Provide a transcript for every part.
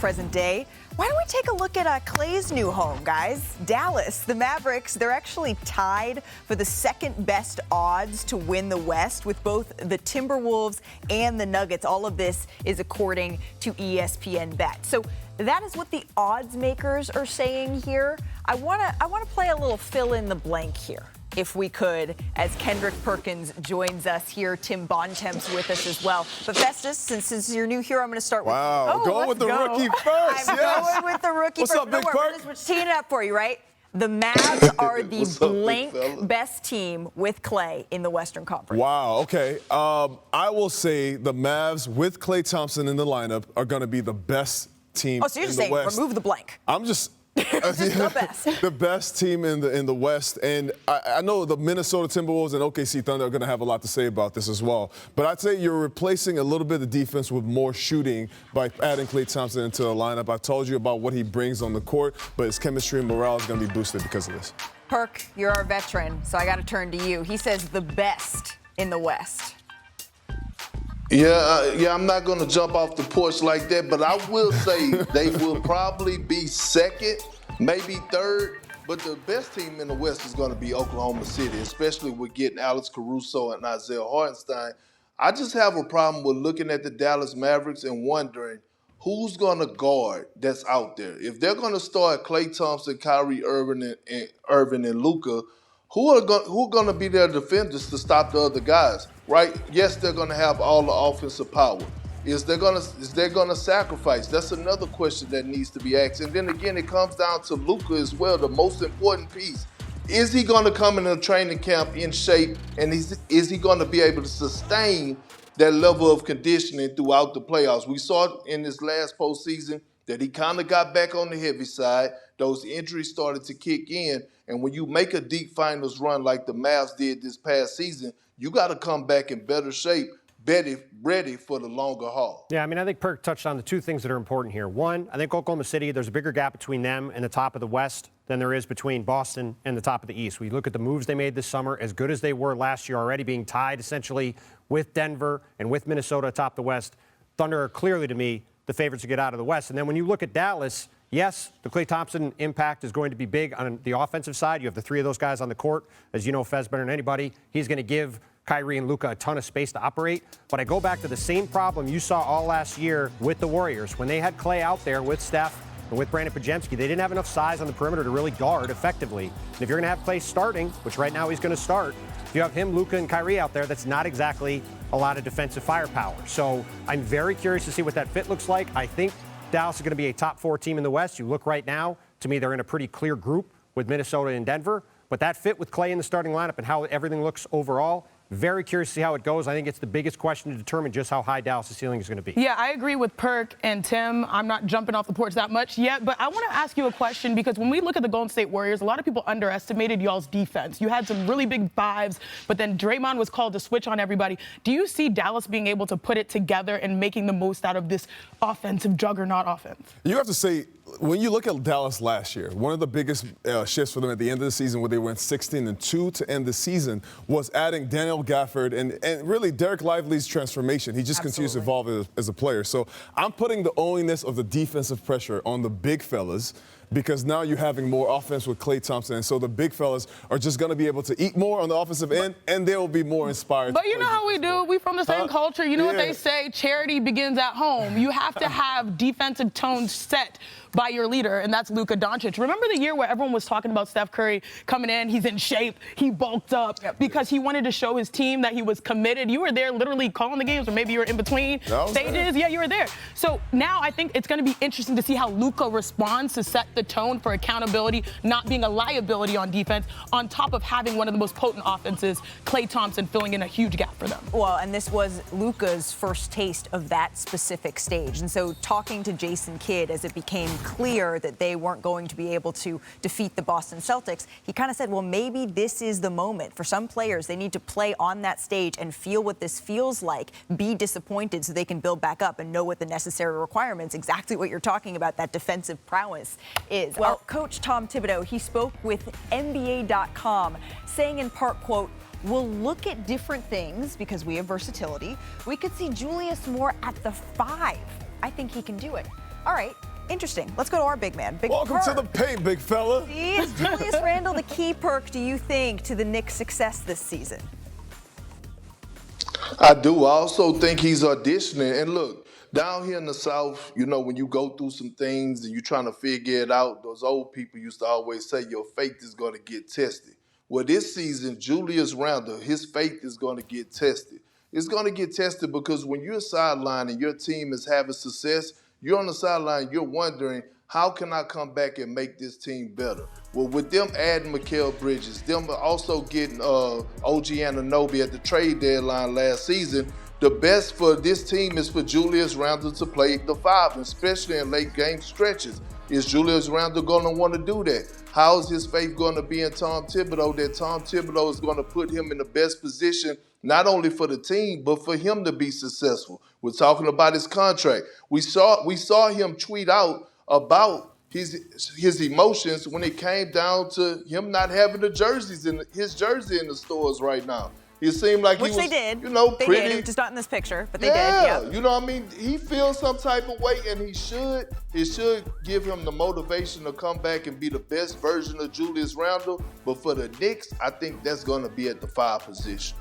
present day. Why don't we take a look at Klay's new home, guys? Dallas, the Mavericks, they're actually tied for the second best odds to win the West with both the Timberwolves and the Nuggets. All of this is according to ESPN Bet. So that is what the odds makers are saying here. I want to play a little fill in the blank here, if we could, as Kendrick Perkins joins us here. Tim Bontemps with us as well. But Festus, since you're new here, I'm going to start with you. Wow, going with the rookie first. I'm going with the rookie first. What's up, Big Perk? We're teeing it up for you, right? The Mavs are the blank best team with Klay in the Western Conference. Wow, okay. I will say the Mavs with Klay Thompson in the lineup are going to be the best team in the West. Oh, so you're just saying remove the blank. I'm just... the best. The best team in the West. And I know the Minnesota Timberwolves and OKC Thunder are going to have a lot to say about this as well. But I'd say you're replacing a little bit of defense with more shooting by adding Klay Thompson into the lineup. I told you about what he brings on the court, but his chemistry and morale is going to be boosted because of this. Perk, you're our veteran, so I got to turn to you. He says the best in the West. Yeah, I'm not going to jump off the porch like that, but I will say they will probably be second, maybe third. But the best team in the West is going to be Oklahoma City, especially with getting Alex Caruso and Isaiah Hartenstein. I just have a problem with looking at the Dallas Mavericks and wondering who's going to guard that's out there. If they're going to start Klay Thompson, Kyrie Irving, and Luka, who are going to be their defenders to stop the other guys, right? Yes, they're going to have all the offensive power. Is they going to sacrifice? That's another question that needs to be asked. And then again, it comes down to Luka as well, the most important piece. Is he going to come in a training camp in shape, and is he going to be able to sustain that level of conditioning throughout the playoffs? We saw in this last postseason that he kind of got back on the heavy side. Those injuries started to kick in. And when you make a deep finals run like the Mavs did this past season, you got to come back in better shape, ready for the longer haul. Yeah, I mean, I think Perk touched on the two things that are important here. One, I think Oklahoma City, there's a bigger gap between them and the top of the West than there is between Boston and the top of the East. We look at the moves they made this summer, as good as they were last year, already being tied essentially with Denver and with Minnesota atop the West. Thunder are clearly, to me, the favorites to get out of the West. And then when you look at Dallas, yes, the Klay Thompson impact is going to be big on the offensive side. You have the three of those guys on the court. As you know, Fez better than anybody. He's going to give Kyrie and Luka a ton of space to operate. But I go back to the same problem you saw all last year with the Warriors. When they had Klay out there with Steph and with Brandon Podziemski, they didn't have enough size on the perimeter to really guard effectively. And if you're going to have Klay starting, which right now he's going to start, if you have him, Luka, and Kyrie out there, that's not exactly a lot of defensive firepower. So I'm very curious to see what that fit looks like. I think Dallas is going to be a top 4 team in the West. You look right now, to me, they're in a pretty clear group with Minnesota and Denver. But that fit with Klay in the starting lineup and how everything looks overall, very curious to see how it goes. I think it's the biggest question to determine just how high Dallas' ceiling is going to be. Yeah, I agree with Perk and Tim. I'm not jumping off the porch that much yet, but I want to ask you a question because when we look at the Golden State Warriors, a lot of people underestimated y'all's defense. You had some really big fives, but then Draymond was called to switch on everybody. Do you see Dallas being able to put it together and making the most out of this offensive juggernaut offense? You have to say, when you look at Dallas last year, one of the biggest shifts for them at the end of the season where they went 16-2 to end the season was adding Daniel Gafford and really Derek Lively's transformation. He just continues to evolve as a player. So I'm putting the onus of the defensive pressure on the big fellas because now you're having more offense with Klay Thompson. And so the big fellas are just going to be able to eat more on the offensive end, and they'll be more inspired. But you know how we do. We from the same culture. You know what they say, charity begins at home. You have to have defensive tones set by your leader, and that's Luka Doncic. Remember the year where everyone was talking about Steph Curry coming in, he's in shape, he bulked up because he wanted to show his team that he was committed. You were there literally calling the games, or maybe you were in between stages. Yeah, you were there. So now I think it's going to be interesting to see how Luka responds to set the tone for accountability, not being a liability on defense, on top of having one of the most potent offenses, Klay Thompson filling in a huge gap for them. Well, and this was Luka's first taste of that specific stage. And so talking to Jason Kidd as it became clear that they weren't going to be able to defeat the Boston Celtics, he kind of said, well, maybe this is the moment. For some players, they need to play on that stage and feel what this feels like, be disappointed so they can build back up and know what the necessary requirements, exactly what you're talking about, that defensive prowess is. Well, Coach Tom Thibodeau, he spoke with NBA.com, saying in part, quote, we'll look at different things because we have versatility. We could see Julius more at the 5. I think he can do it. All right, Interesting. Let's go to our big man. Big Welcome Perk. to the paint, big fella. Is Julius Randle the key, Perk, do you think, to the Knicks' success this season? I do. I also think he's auditioning. And look, down here in the South, you know, when you go through some things and you're trying to figure it out, those old people used to always say your faith is going to get tested. Well, this season, Julius Randle, his faith is going to get tested. It's going to get tested because when you're sidelined and your team is having success, you're on the sideline, you're wondering, how can I come back and make this team better? Well, with them adding Mikal Bridges, them also getting OG Anunoby at the trade deadline last season, the best for this team is for Julius Randle to play the 5, especially in late game stretches. Is Julius Randle going to want to do that? How is his faith going to be in Tom Thibodeau that Tom Thibodeau is going to put him in the best position, not only for the team, but for him to be successful? We're talking about his contract. We saw him tweet out about his emotions when it came down to him not having his jersey in the stores right now. It seemed like Which he was, they did. you know, they pretty. did, just not in this picture, but they did. Yeah, You know what I mean? He feels some type of way, and it should give him the motivation to come back and be the best version of Julius Randle. But for the Knicks, I think that's going to be at the 5 position.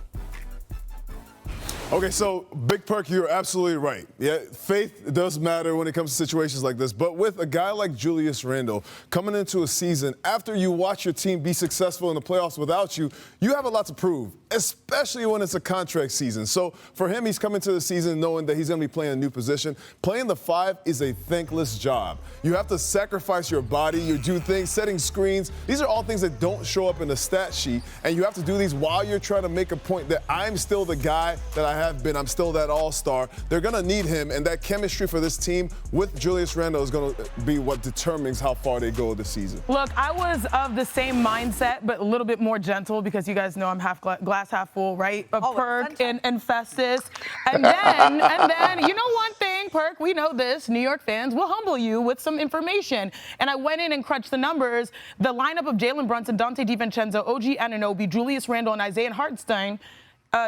Okay, so Big Perk, you're absolutely right. Yeah, faith does matter when it comes to situations like this. But with a guy like Julius Randle coming into a season after you watch your team be successful in the playoffs without you, you have a lot to prove, especially when it's a contract season. So for him, he's coming to the season knowing that he's going to be playing a new position. Playing the 5 is a thankless job. You have to sacrifice your body, you do things, setting screens. These are all things that don't show up in the stat sheet, and you have to do these while you're trying to make a point that I'm still the guy that I have been. I'm still that all-star. They're going to need him, and that chemistry for this team with Julius Randle is going to be what determines how far they go this season. Look, I was of the same mindset, but a little bit more gentle because you guys know I'm half glass half full, right? Of Perk and Festus. And then, you know one thing, Perk, we know this, New York fans will humble you with some information. And I went in and crunched the numbers. The lineup of Jalen Brunson, Dante DiVincenzo, OG Anunoby, Julius Randle, and Isaiah Hartenstein,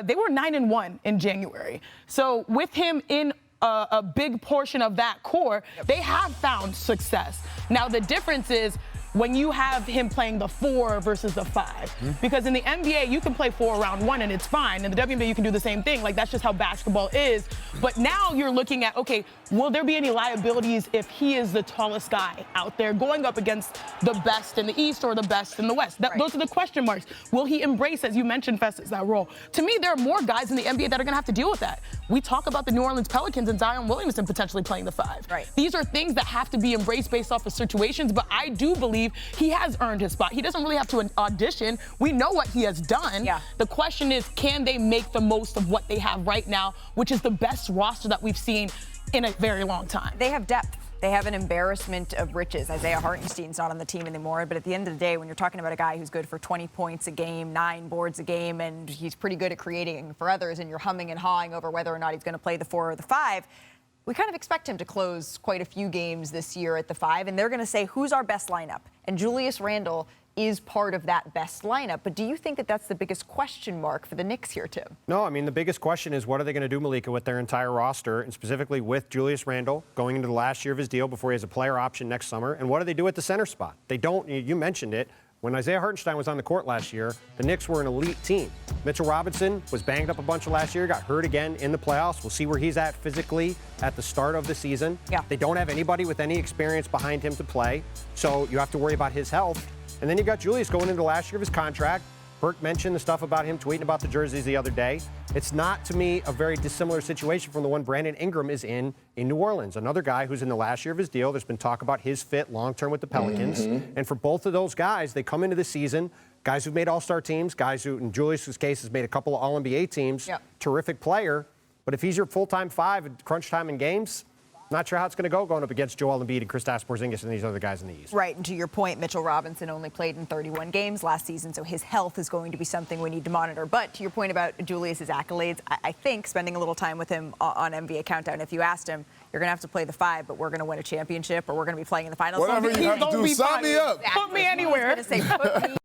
they were 9-1 in January. So with him in a big portion of that core, they have found success. Now the difference is when you have him playing the 4 versus the 5. Because in the NBA, you can play 4 around 1 and it's fine. In the WNBA, you can do the same thing. Like, that's just how basketball is. But now you're looking at, okay, will there be any liabilities if he is the tallest guy out there going up against the best in the East or the best in the West? Those are the question marks. Will he embrace, as you mentioned, Festus, that role? To me, there are more guys in the NBA that are going to have to deal with that. We talk about the New Orleans Pelicans and Zion Williamson potentially playing the 5. Right. These are things that have to be embraced based off of situations, but I do believe he has earned his spot. He doesn't really have to audition. We know what he has done. Yeah. The question is, can they make the most of what they have right now, which is the best roster that we've seen in a very long time? They have depth. They have an embarrassment of riches. Isaiah Hartenstein's not on the team anymore, but at the end of the day, when you're talking about a guy who's good for 20 points a game, 9 boards a game, and he's pretty good at creating for others, and you're humming and hawing over whether or not he's going to play the 4 or the 5, we kind of expect him to close quite a few games this year at the 5, and they're going to say, who's our best lineup? And Julius Randle is part of that best lineup. But do you think that that's the biggest question mark for the Knicks here, Tim? No, I mean, the biggest question is what are they going to do, Malika, with their entire roster, and specifically with Julius Randle going into the last year of his deal before he has a player option next summer, and what do they do at the center spot? They don't, you mentioned it, when Isaiah Hartenstein was on the court last year, the Knicks were an elite team. Mitchell Robinson was banged up a bunch of last year, got hurt again in the playoffs. We'll see where he's at physically at the start of the season. Yeah. They don't have anybody with any experience behind him to play, so you have to worry about his health. And then you got Julius going into the last year of his contract. Perk mentioned the stuff about him tweeting about the jerseys the other day. It's not, to me, a very dissimilar situation from the one Brandon Ingram is in New Orleans. Another guy who's in the last year of his deal. There's been talk about his fit long-term with the Pelicans. And for both of those guys, they come into the season, guys who've made all-star teams, guys who, in Julius' case, has made a couple of All-NBA teams. Yep. Terrific player. But if he's your full-time 5 at crunch time in games, not sure how it's going to go going up against Joel Embiid and Kristaps Porzingis and these other guys in the East. Right, and to your point, Mitchell Robinson only played in 31 games last season, so his health is going to be something we need to monitor. But to your point about Julius's accolades, I think spending a little time with him on NBA Countdown, if you asked him, you're going to have to play the 5, but we're going to win a championship or we're going to be playing in the finals. Whatever you have to do, sign me up. Put me anywhere. He's going to say, put me